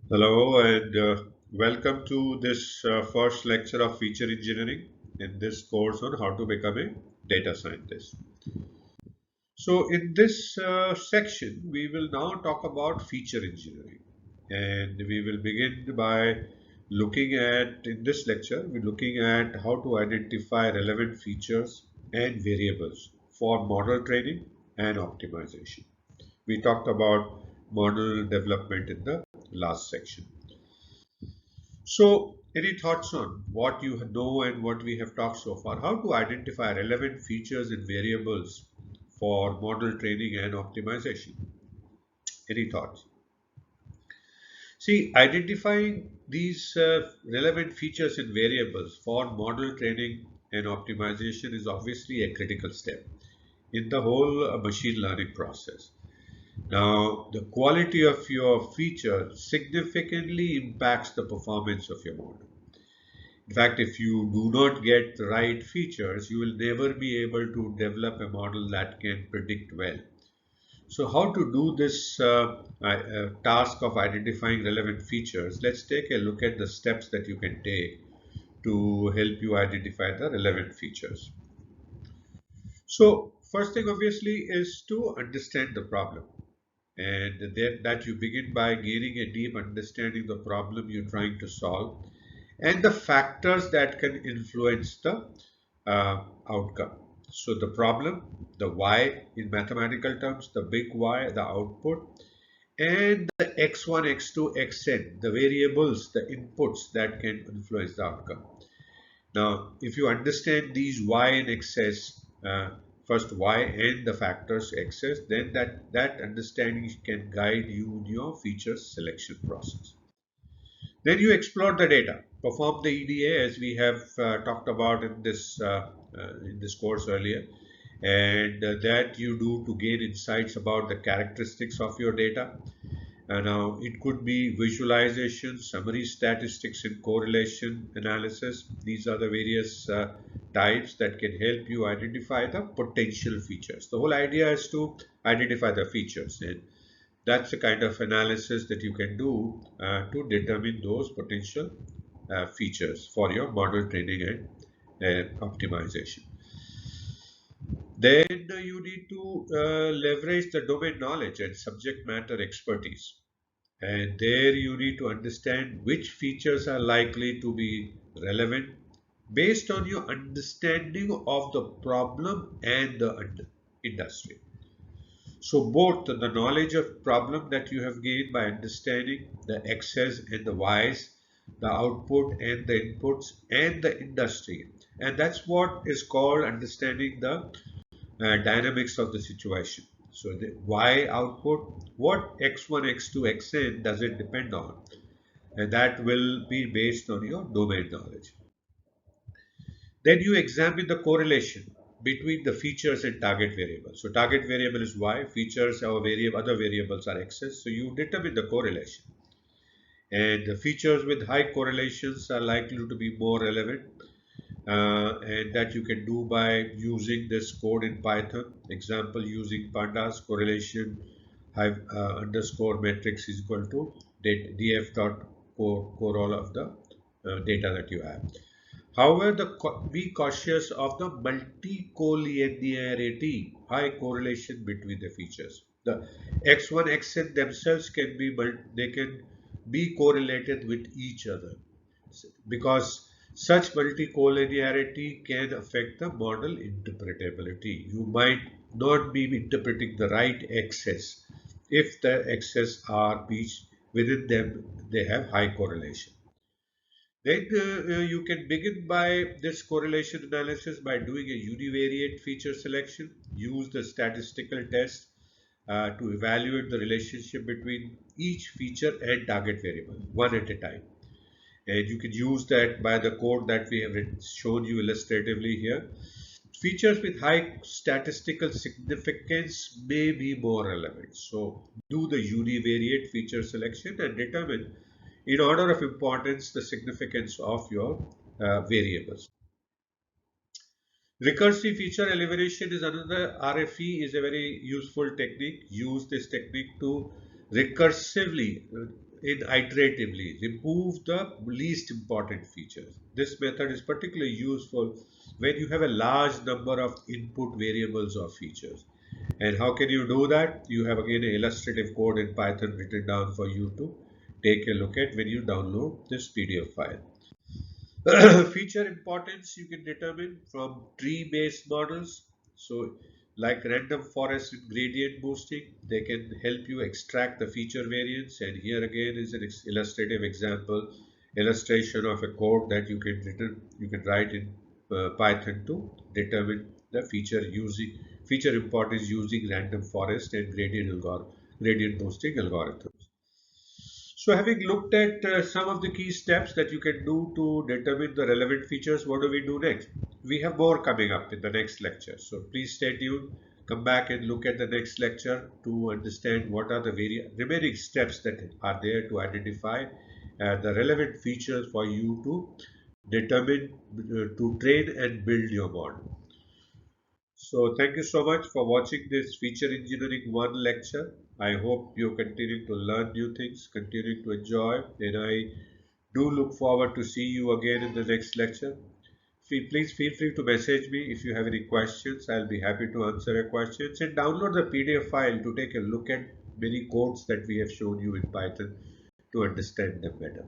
Hello and welcome to this first lecture of feature engineering in this course on how to become a data scientist. So, in this section, we will now talk about feature engineering, and we will begin by looking at, in this lecture, we're looking at how to identify relevant features and variables for model training and optimization. We talked about model development in the last section. So, any thoughts on what you know and what we have talked so far? How to identify relevant features and variables for model training and optimization? Any thoughts? See, identifying these relevant features and variables for model training and optimization is obviously a critical step in the whole machine learning process. Now, the quality of your feature significantly impacts the performance of your model. In fact, if you do not get the right features, you will never be able to develop a model that can predict well. So, how to do this task of identifying relevant features? Let's take a look at the steps that you can take to help you identify the relevant features. So, first thing obviously is to understand the problem. And then that you begin by gaining a deep understanding of the problem you're trying to solve and the factors that can influence the outcome. So the problem, the y in mathematical terms, the big Y, the output, and the x1, x2, xn, the variables, the inputs that can influence the outcome. Now, if you understand these y and xs, first y and the factors xs, then that understanding can guide you in your feature selection process. Then you explore the data, perform the EDA as we have talked about in this course earlier, and that you do to gain insights about the characteristics of your data. Now it could be visualization, summary statistics, and correlation analysis. These are the various types that can help you identify the potential features. The whole idea is to identify the features, and that's the kind of analysis that you can do to determine those potential features for your model training and optimization. Then you need to leverage the domain knowledge and subject matter expertise. And there you need to understand which features are likely to be relevant based on your understanding of the problem and the industry. So both the knowledge of problem that you have gained by understanding the X's and the Y's, the output and the inputs and the industry. And that's what is called understanding the dynamics of the situation. So the Y output, what X1, X2, Xn does it depend on? And that will be based on your domain knowledge. Then you examine the correlation between the features and target variables. So target variable is Y, features or variable, other variables are X's. So you determine the correlation. And the features with high correlations are likely to be more relevant. And that you can do by using this code in Python. Example, using pandas correlation underscore matrix is equal to df dot core all of the data that you have. However, be cautious of the multicollinearity, high correlation between the features. The x1, xn themselves can be they can be correlated with each other because such multicollinearity can affect the model interpretability. You might not be interpreting the right x's if the x's are each within them they have high correlation. Then you can begin by this correlation analysis by doing a univariate feature selection. Use the statistical test to evaluate the relationship between each feature and target variable, one at a time. And you can use that by the code that we have shown you illustratively here. Features with high statistical significance may be more relevant. So do the univariate feature selection and determine in order of importance the significance of your variables. Recursive feature elimination is another RFE is a very useful technique. Use this technique to recursively in iteratively remove the least important features. This method is particularly useful when you have a large number of input variables or features. And how can you do that? You have again an illustrative code in Python written down for you to take a look at when you download this PDF file. Feature importance you can determine from tree-based models. So, like random forest and gradient boosting, they can help you extract the feature variance. And here again is an illustrative example, illustration of a code that you can write in Python to determine the feature importance using random forest and gradient boosting algorithms. So, having looked at some of the key steps that you can do to determine the relevant features, what do we do next? We have more coming up in the next lecture. So, please stay tuned. Come back and look at the next lecture to understand what are the remaining steps that are there to identify the relevant features for you to determine, to train and build your model. So thank you so much for watching this Feature Engineering 1 lecture. I hope you're continuing to learn new things, continuing to enjoy, and I do look forward to see you again in the next lecture. Please feel free to message me if you have any questions. I'll be happy to answer your questions, and download the PDF file to take a look at many codes that we have shown you in Python to understand them better.